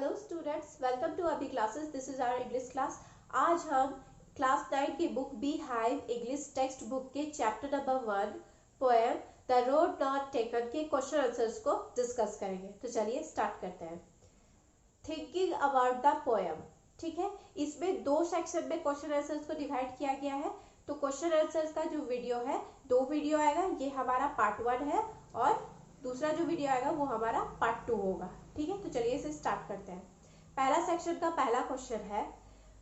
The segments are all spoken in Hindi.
Hello students, welcome to Abhi classes. This is our English class. आज हम क्लास 9 की book beehive English textbook के chapter number 1 poem the road not taken के क्वेश्चन आंसर्स को डिस्कस करेंगे। तो चलिए स्टार्ट करते हैं। थिंकिंग अबाउट द पोएम, ठीक है। इसमें दो सेक्शन में क्वेश्चन आंसर्स को डिवाइड किया गया है। तो क्वेश्चन आंसर्स का जो वीडियो है, दो वीडियो आएगा। ये हमारा पार्ट 1 है और दूसरा जो वीडियो आएगा वो हमारा पार्ट 2 होगा, ठीक है। तो चलिए इसे स्टार्ट करते हैं। पहला सेक्शन का पहला क्वेश्चन है,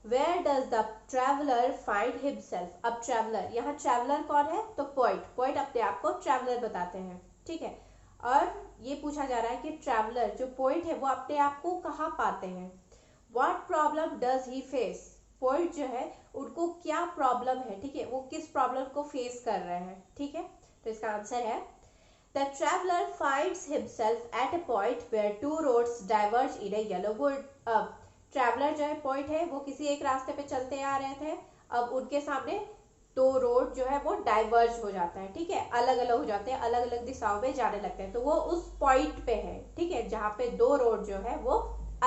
where does the traveller find himself. अब ट्रैवलर, यहाँ ट्रैवलर कौन है? तो पोइट। पोइट अपने आप को ट्रैवलर बताते हैं, ठीक है। और ये पूछा जा रहा है कि ट्रैवलर जो पोइट है वो अपने आप को कहाँ पाते हैं। What problem does he face. Poet जो है उनको क्या प्रॉब्लम है, ठीक है, वो किस प्रॉब्लम को फेस कर रहे हैं, ठीक है। तो इसका आंसर है The traveler finds himself at a point where two roads diverge in a yellow wood. अब ट्रैवलर जो है पॉइंट है, वो किसी एक रास्ते पे चलते आ रहे थे। अब उनके सामने दो रोड जो है वो डाइवर्ज हो जाता है, ठीक है, अलग अलग हो जाते हैं, अलग अलग दिशाओं में जाने लगते हैं। तो वो उस पॉइंट पे है, ठीक है, जहाँ पे दो रोड जो है वो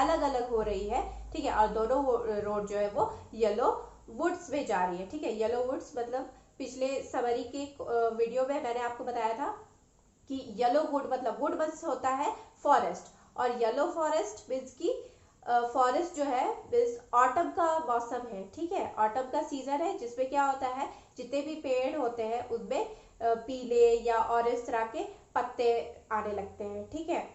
अलग अलग हो रही है, ठीक है। और दोनों रोड जो है वो येलो वुड्स में जा रही है, ठीक है। येलो वुड्स मतलब पिछले समरी के वीडियो में मैंने आपको बताया था कि येलो वुड मतलब वुड मींस होता है फॉरेस्ट, और येलो फॉरेस्ट मींस की फॉरेस्ट जो है मींस ऑटम का मौसम है, ठीक है। ऑटम का सीजन है जिसमें क्या होता है, जितने भी पेड़ होते हैं उनमें पीले या ऑरेंज तरह के पत्ते आने लगते हैं, ठीक है।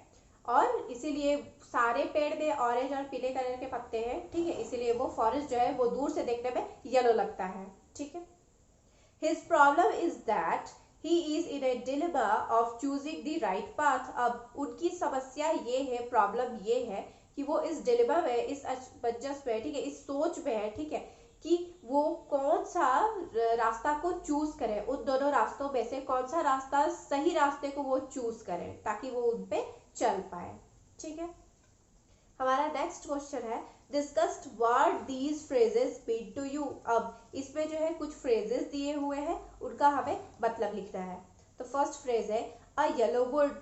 और इसीलिए सारे पेड़ में ऑरेंज और पीले कलर के पत्ते हैं, ठीक है। इसीलिए वो फॉरेस्ट जो है वो दूर से देखने में येलो लगता है, ठीक है। His problem is that he is in a dilemma of choosing the right path. अब उनकी समस्या ये है, प्रॉब्लम ये है कि वो इस डिलेमा में, इस असमंजस में, ठीक है, इस सोच में है, ठीक है, कि वो कौन सा रास्ता को चूज करें। उन दोनों रास्तों में से कौन सा रास्ता, सही रास्ते को वो चूज करें ताकि वो उन पे चल पाए, ठीक है। हमारा नेक्स्ट क्वेश्चन है, discussed what these phrases mean to you. अब इसमें जो है कुछ फ्रेजेस दिए हुए हैं, उनका हमें मतलब लिखना है। तो फर्स्ट फ्रेज है a yellow wood.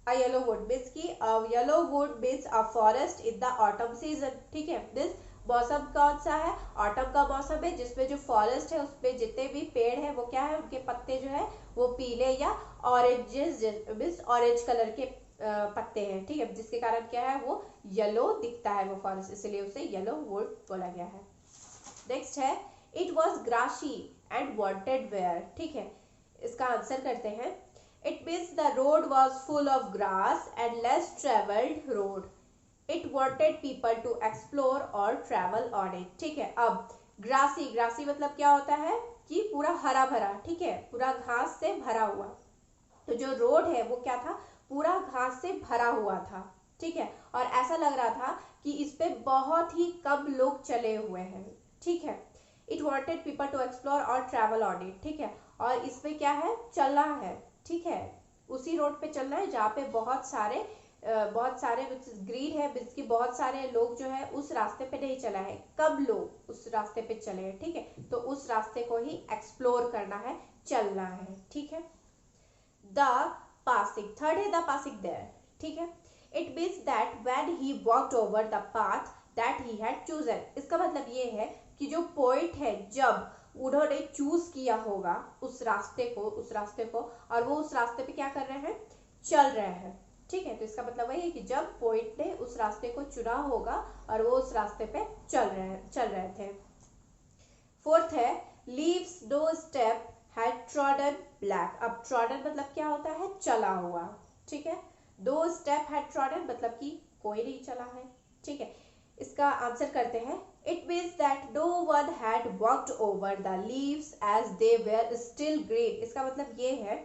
A yellow wood means की a yellow wood means a forest in the autumn season, ठीक है। दिस मौसम कौन सा है? ऑटम का मौसम है, जिसमें जो फॉरेस्ट है उसमें जितने भी पेड़ है वो क्या है, उनके पत्ते जो है वो पीले या ऑरेंजेस मीन्स ऑरेंज कलर के पत्ते हैं, ठीक है, जिसके कारण क्या है वो येलो दिखता है वो फॉरेस्ट, इसलिए उसे येलो वुड बोला गया है। नेक्स्ट है it was grassy and wanted wear, ठीक है। इसका आंसर करते हैं, it means the road was full of grass and less travelled road. It wanted people to explore और ट्रेवल ऑन इट, ठीक है। अब ग्रासी, ग्रासी मतलब क्या होता है कि पूरा हरा भरा, ठीक है, पूरा घास से भरा हुआ। तो जो रोड है वो क्या था, पूरा घास से भरा हुआ था, ठीक है। और ऐसा लग रहा था कि इस पे बहुत ही कम लोग चले हुए हैं, ठीक है। It wanted people to explore और ट्रैवल ऑन इट, ठीक है। और इसमें क्या है, चलना है, ठीक है, उसी रोड पे चलना है जहाँ पे बहुत सारे ग्रीन है, की बहुत सारे लोग जो है उस रास्ते पे नहीं चला है, कम लोग उस रास्ते पे चले हैं, ठीक है। तो उस रास्ते को ही एक्सप्लोर करना है, चलना है, ठीक है। द पासिंग, थर्ड है द पासिंग देयर, ठीक है। It means that when he walked over the path that he had chosen. इसका मतलब ये है कि जो पॉइंट है, जब उन्होंने चूज किया होगा उस रास्ते को और वो उस रास्ते पे क्या कर रहे हैं, चल रहे हैं, ठीक है। तो इसका मतलब वही है कि जब पॉइंट ने उस रास्ते को चुना होगा और वो उस रास्ते पे चल रहे थे। फोर्थ है leaves no step had trodden black। अब trodden मतलब क्या होता है, चला हुआ, ठीक है। दो स्टेप had trodden मतलब कि कोई नहीं चला है, ठीक है। इसका आंसर करते हैं, it means that no one had walked over the leaves as they were still green। इसका मतलब ये है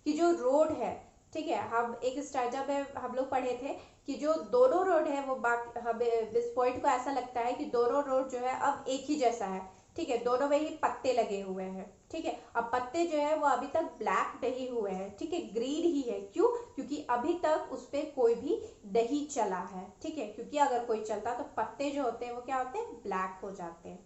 कि जो रोड है, ठीक है, हम एक स्टैंजा में हम लोग पढ़े थे कि जो दोनों रोड है वो हमें इस पॉइंट को ऐसा लगता है कि दोनों रोड जो है अब एक ही जैसा है, ठीक है, दोनों में ही पत्ते लगे हुए हैं, ठीक है। अब पत्ते जो है वो अभी तक ब्लैक नहीं हुए हैं, ठीक है, ग्रीन ही है। क्यों? क्योंकि अभी तक उस पे कोई भी नहीं चला है, ठीक है, क्योंकि अगर कोई चलता तो पत्ते जो होते हैं वो क्या होते हैं, ब्लैक हो जाते हैं।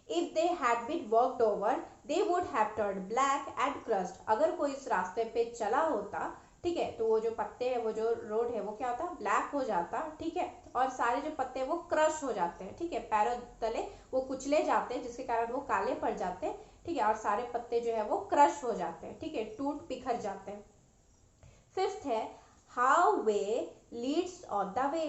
If they had been walked over, they would have turned black and crushed। अगर कोई इस रास्ते पे चला होता ठीक है। तो वो जो पत्ते हैं, वो जो रोड है वो क्या होता है, ब्लैक हो जाता, ठीक है। और सारे जो पत्ते हैं वो क्रश हो जाते हैं, ठीक है, पैरों तले वो कुचले जाते हैं, जिसके कारण वो काले पड़ जाते हैं, ठीक है। और सारे पत्ते जो है वो क्रश हो जाते हैं, ठीक है, टूट बिखर जाते हैं। फिफ्थ है how way Leeds on the way.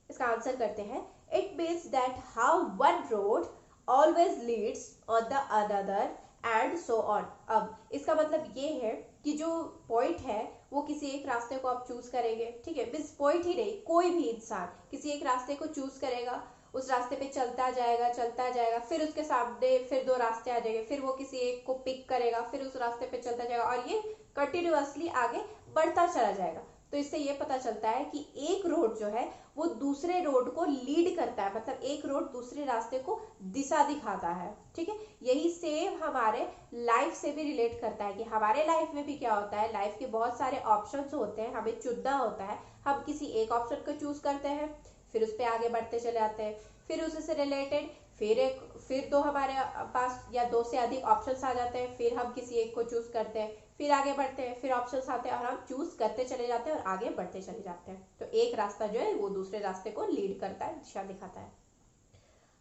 इसका आंसर करते हैं, it means that how one road always leads on the another and so on. अब इसका मतलब ये है कि जो पॉइंट है वो किसी एक रास्ते को आप चूज करेंगे, ठीक है। बस पॉइंट ही नहीं, कोई भी इंसान किसी एक रास्ते को चूज करेगा, उस रास्ते पे चलता जाएगा, फिर उसके सामने फिर दो रास्ते आ जाएंगे, फिर वो किसी एक को पिक करेगा, फिर उस रास्ते पे चलता जाएगा, और ये कंटिन्यूअसली आगे बढ़ता चला जाएगा। तो इससे ये पता चलता है कि एक रोड जो है वो दूसरे रोड को लीड करता है, मतलब एक रोड दूसरे रास्ते को दिशा दिखाता है, ठीक है। यही सेम हमारे लाइफ से भी रिलेट करता है कि हमारे लाइफ में भी क्या होता है, लाइफ के बहुत सारे ऑप्शंस होते हैं, हमें चुनना होता है। हम किसी एक ऑप्शन को चूज करते हैं, फिर उस पर आगे बढ़ते चले जाते हैं, फिर उससे रिलेटेड फिर दो हमारे पास या दो से अधिक ऑप्शंस आ जाते हैं, फिर हम किसी एक को चूज करते हैं, फिर आगे बढ़ते हैं, फिर ऑप्शंस आते हैं और हम चूज करते चले जाते हैं और आगे बढ़ते चले जाते हैं। तो एक रास्ता जो है वो दूसरे रास्ते को लीड करता है, दिशा दिखाता है।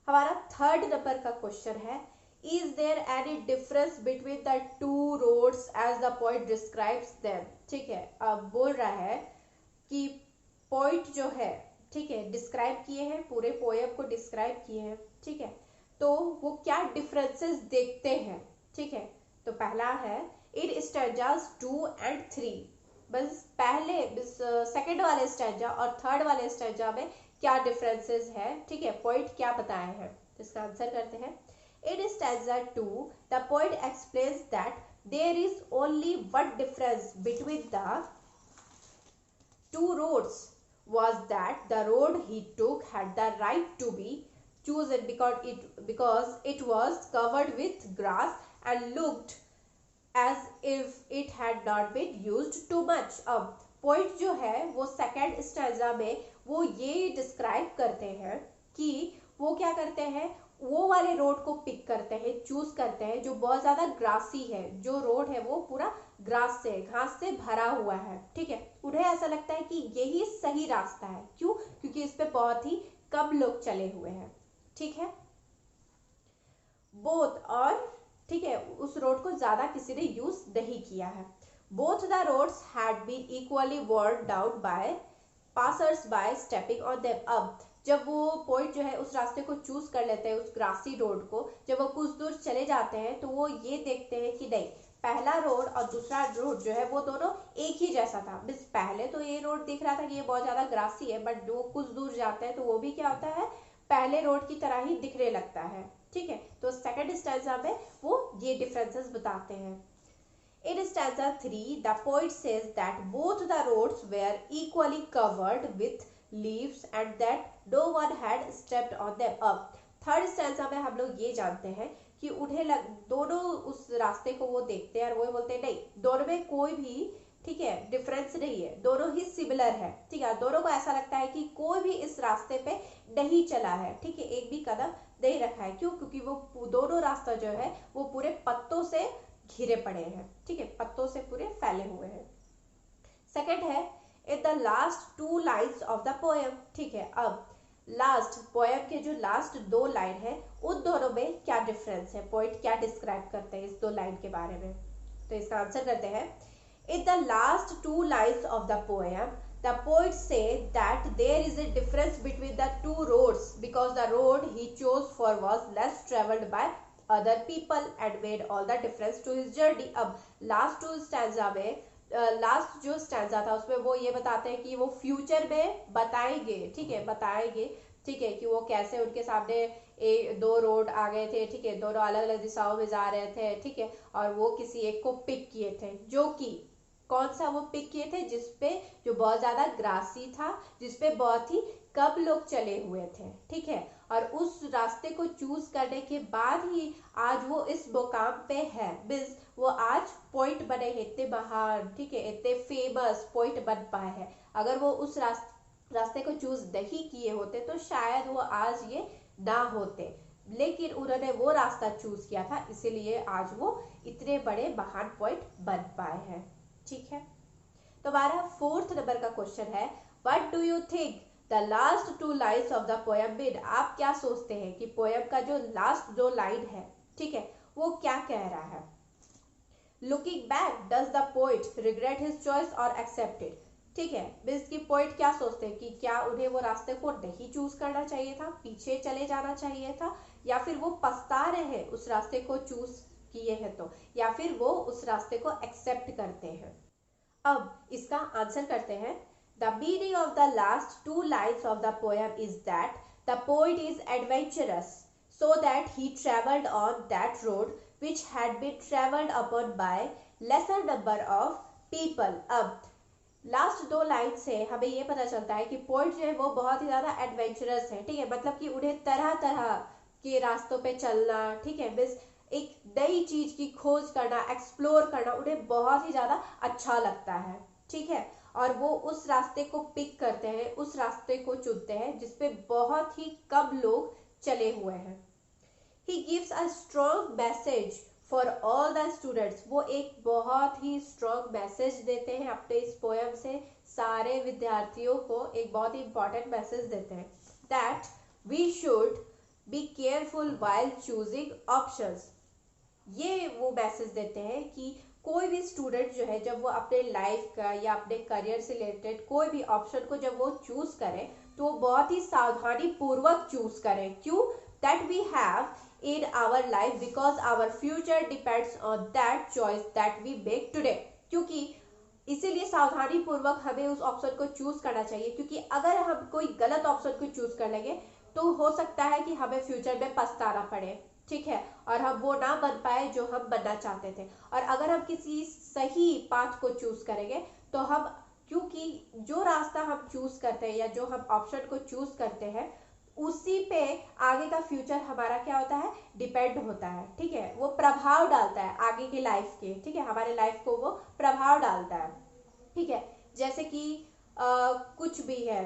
हमारा थर्ड नंबर का क्वेश्चन है, is there any difference between the two roads as the point describes them. ठीक है, अब बोल रहा है कि पॉइंट जो है, ठीक है, डिस्क्राइब किए हैं, पूरे पोएम को डिस्क्राइब किए हैं, ठीक है। तो वो क्या डिफरेंसेस देखते हैं, ठीक है। तो पहला है इन स्टैंजास 2 and 3, बस पहले सेकंड वाले स्टैंजा और थर्ड वाले स्टैंजा में क्या डिफरेंसेस है, ठीक है, पॉइंट क्या बताए हैं। तो इसका आंसर करते हैं, in stanza 2 the point explains that there is only one difference between the two roads was that the road he took had the right to be chosen because it was covered with grass and looked as if it had not been used too much। अब पॉइंट जो है वो सेकेंड स्टैंजा में वो ये डिस्क्राइब करते हैं कि वो क्या करते हैं, वो वाले रोड को पिक करते हैं, चूज करते हैं जो बहुत ज्यादा ग्रासी है, जो रोड है वो पूरा ग्रास से, घास से भरा हुआ है, ठीक है। उन्हें ऐसा लगता है कि यही सही रास्ता है, क्यों, क्योंकि इस पे बहुत ही कम लोग चले हुए हैं, ठीक है। बोथ, और ठीक है, उस रोड को ज्यादा किसी ने यूज नहीं किया है। Both the roads had been equally worn down by passers by stepping on them. अब जब वो पॉइंट जो है उस रास्ते को चूज कर लेते हैं, उस ग्रासी रोड को, जब वो कुछ दूर चले जाते हैं तो वो ये देखते हैं कि नहीं, पहला रोड और दूसरा रोड जो है वो दोनों एक ही जैसा था। बस पहले तो ये रोड दिख रहा था कि ये बहुत ज्यादा ग्रासी है, बट जो कुछ दूर जाते हैं तो वो भी क्या होता है, पहले रोड की तरह ही दिखने लगता है, ठीक है। तो सेकंड स्टैंजा में वो ये डिफरेंसेस बताते हैं। In stanza 3, the poet says that both the roads were equally covered with leaves and that no one had stepped on them। अब थर्ड स्टैंजा में हम लोग ये जानते हैं कि उन्हें दोनों उस रास्ते को वो देखते हैं और वो बोलते हैं नहीं, दोनों में कोई भी, ठीक है, डिफरेंस नहीं है, दोनों ही सिमिलर है, ठीक है। दोनों को ऐसा लगता है कि कोई भी इस रास्ते पे नहीं चला है, ठीक है, एक भी कदम नहीं रखा है। क्यों, क्योंकि वो दोनों रास्ता जो है वो पूरे पत्तों से घिरे पड़े हैं, ठीक है, पत्तों से पूरे फैले हुए हैं। सेकंड है in the last two lines of the poem, ठीक है। अब लास्ट पोएम के जो लास्ट दो लाइन है उन दोनों में क्या डिफरेंस है, पॉइंट क्या डिस्क्राइब करते हैं इस दो लाइन के बारे में। तो इसका आंसर करते हैं, in the last two lines of the poem the poet said that there is a difference between the two roads because the road he chose for was less traveled by other people and made all the difference to his journey। अब लास्ट टू स्टैंजा में लास्ट जो स्टैंजा था उसमें वो ये बताते हैं कि वो फ्यूचर में बताएंगे, ठीक है, बताएंगे, ठीक है, कि वो कैसे उनके सामने दो रोड आ गए थे, ठीक है, दोनों अलग अलग दिशाओं में जा रहे थे, ठीक है, और वो किसी एक को पिक किए थे, जो कि कौन सा वो पिक किए थे, जिसपे जो बहुत ज्यादा ग्रासी था, जिसपे बहुत ही कम लोग चले हुए थे, ठीक है। और उस रास्ते को चूज करने के बाद ही आज वो इस मुकाम पे है, मींस वो आज पॉइंट बने हैं, इतने महान, ठीक है, इतने फेमस पॉइंट बन पाए हैं। अगर वो उस रास्ते को चूज नहीं किए होते तो शायद वो आज ये ना होते, लेकिन उन्होंने वो रास्ता चूज किया था, इसीलिए आज वो इतने बड़े महान पॉइंट बन पाए हैं, ठीक है। तो हमारा 4th नंबर का क्वेश्चन है, what do you think the last 2 lines of the poem mean? आप क्या सोचते हैं कि पोएम का जो लास्ट 2 लाइन है, ठीक है, वो क्या कह रहा है? Looking back does the poet regret his choice और एक्सेप्टेड? ठीक है, मीन्स की पोइट क्या सोचते हैं कि क्या उन्हें वो रास्ते को नहीं चूज करना चाहिए था, पीछे चले जाना चाहिए था, या फिर वो पछता रहे हैं उस रास्ते को चूज किए हैं तो, या फिर वो उस रास्ते को एक्सेप्ट करते हैं। अब इसका आंसर करते हैं। The meaning of the last 2 lines of the poem is that the poet is adventurous so that he traveled on that road which had been traveled upon by lesser number of people। अब लास्ट 2 लाइन से हमें ये पता चलता है कि पोइट जो है वो बहुत ही ज्यादा एडवेंचरस है, ठीक है, मतलब कि उन्हें तरह तरह के रास्तों पे चलना, ठीक है, मीन्स एक नई चीज की खोज करना, एक्सप्लोर करना उन्हें बहुत ही ज्यादा अच्छा लगता है, ठीक है, और वो उस रास्ते को पिक करते हैं, उस रास्ते को चुनते हैं जिसपे बहुत ही कम लोग चले हुए हैं। He gives a strong message for all the students। वो एक बहुत ही strong message देते हैं अपने इस पोएम से, सारे विद्यार्थियों को एक बहुत ही important message देते हैं that we should be careful while choosing options। ये वो मैसेज देते हैं कि कोई भी स्टूडेंट जो है जब वो अपने लाइफ का या अपने करियर से रिलेटेड कोई भी ऑप्शन को जब वो चूज करे तो वो बहुत ही सावधानी पूर्वक चूज करे। क्यों? that we have in our life because our future depends on that choice that we make today। क्योंकि इसीलिए सावधानी पूर्वक हमें उस ऑप्शन को चूज करना चाहिए, क्योंकि अगर हम कोई गलत ऑप्शन को चूज कर लेंगे तो हो सकता है कि हमें फ्यूचर में पछताना पड़े, ठीक है, और हम वो ना बन पाए जो हम बनना चाहते थे। और अगर हम किसी सही पाथ को चूज करेंगे तो हम, क्योंकि जो रास्ता हम चूज करते हैं या जो हम ऑप्शन को चूज करते हैं उसी पे आगे का फ्यूचर हमारा क्या होता है, डिपेंड होता है, ठीक है, वो प्रभाव डालता है आगे की लाइफ के, ठीक है, हमारे लाइफ को वो प्रभाव डालता है, ठीक है। जैसे कि कुछ भी है,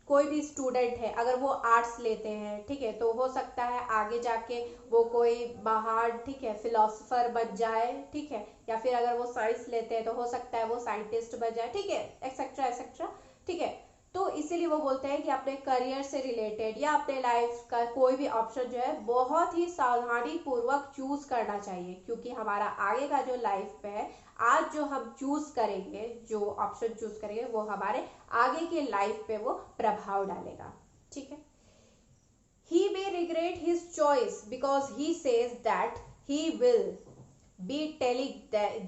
कोई भी स्टूडेंट है अगर वो आर्ट्स लेते हैं, ठीक है, तो हो सकता है आगे जाके वो कोई महान, ठीक है, फिलोसोफर बन जाए, ठीक है, या फिर अगर वो साइंस लेते हैं तो हो सकता है वो साइंटिस्ट बन जाए, ठीक है, एक्सेट्रा एक्सेट्रा, ठीक है। तो इसीलिए वो बोलते हैं कि अपने करियर से रिलेटेड या अपने लाइफ का कोई भी ऑप्शन जो है बहुत ही सावधानी पूर्वक चूज करना चाहिए, क्योंकि हमारा आगे का जो लाइफ पे है, आज जो हम चूज करेंगे, जो ऑप्शन चूज करेंगे वो हमारे आगे के लाइफ पे वो प्रभाव डालेगा, ठीक है। He may regret his choice because he says that he will be telling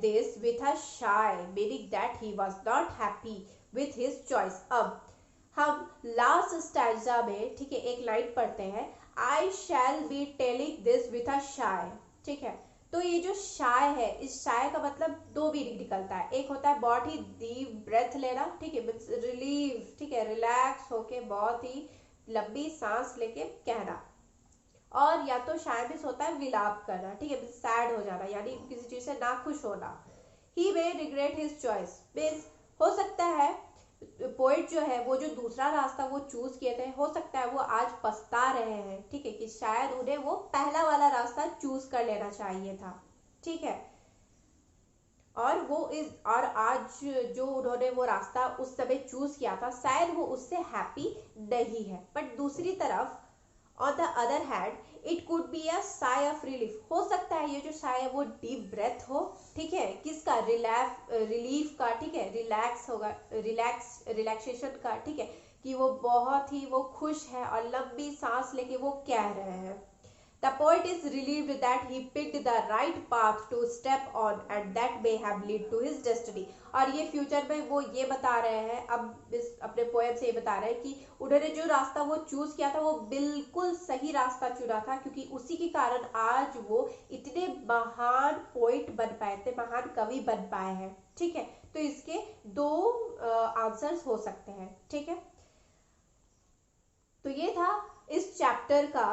this with a shy, meaning that he was not happy with his choice। अब हम लास्ट स्टैंजा में, ठीक है, एक लाइन पढ़ते हैं, I shall be telling this with a sigh, ठीक है। तो ये जो शाय है, इस शाय का मतलब 2 मीनिंग निकलता है। एक होता है बहुत ही डीप ब्रेथ लेना, ठीक है, रिलीव, ठीक है, रिलैक्स होके बहुत ही लंबी सांस लेके कहना, और या तो शाय मीन्स होता है विलाप करना, ठीक है, सैड हो जाना, यानी किसी चीज से नाखुश होना। ही मे रिग्रेट हिज चॉइस मीन्स हो सकता है पोइट जो है वो जो दूसरा रास्ता वो चूज किए थे, हो सकता है वो आज पछता रहे हैं, ठीक है, कि शायद उन्हें वो पहला वाला रास्ता चूज कर लेना चाहिए था, ठीक है, और आज जो उन्होंने वो रास्ता उस समय चूज किया था शायद वो उससे हैप्पी नहीं है। बट दूसरी तरफ on the other hand it could be a sigh of relief. हो सकता है ये जो साई है वो डीप ब्रेथ हो, ठीक है, किसका, रिलीफ का, ठीक है, रिलैक्स होगा, रिलैक्सेशन का, ठीक है, कि वो बहुत ही वो खुश है और लंबी सांस लेके वो कह रहे हैं। The poet is relieved that he picked the right path to step on and that may have led to his destiny। और ये फ्यूचर में वो ये बता रहे हैं, अब इस अपने पोएम से ये बता रहे हैं कि उन्होंने जो रास्ता वो चूज किया था वो बिल्कुल सही रास्ता चुना था, क्योंकि उसी के कारण आज वो इतने महान पोइट बन पाए थे, महान कवि बन पाए हैं, ठीक है। तो इसके 2 आंसर्स हो सकते हैं, ठीक है। तो ये था इस चैप्टर का,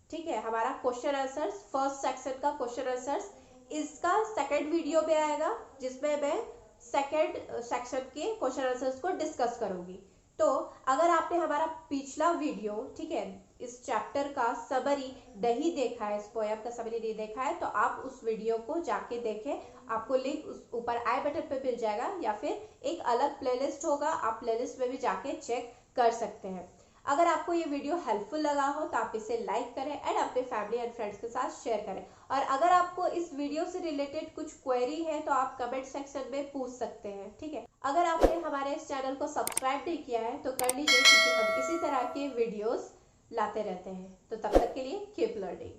ठीक है, हमारा क्वेश्चन आंसर्स, फर्स्ट सेक्शन का क्वेश्चन आंसर्स। इसका सेकंड वीडियो में आएगा जिसमें मैं सेकंड सेक्शन के क्वेश्चन आंसर्स को डिस्कस करूंगी। तो अगर आपने हमारा पिछला वीडियो, ठीक है, इस चैप्टर का समरी नहीं देखा है, इस पोयम का समरी नहीं देखा है, तो आप उस वीडियो को जाके देखें। आपको लिंक उस ऊपर आई बटन पे मिल जाएगा, या फिर एक अलग प्लेलिस्ट होगा, आप प्लेलिस्ट में भी जाके चेक कर सकते हैं। अगर आपको ये वीडियो हेल्पफुल लगा हो तो आप इसे लाइक करें एंड अपने फैमिली एंड फ्रेंड्स के साथ शेयर करें। और अगर आपको इस वीडियो से रिलेटेड कुछ क्वेरी है तो आप कमेंट सेक्शन में पूछ सकते हैं, ठीक है। अगर आपने हमारे इस चैनल को सब्सक्राइब नहीं किया है तो कर लीजिए, क्योंकि हम इसी तरह के वीडियोस लाते रहते हैं। तो तब तक के लिए कीप लर्निंग।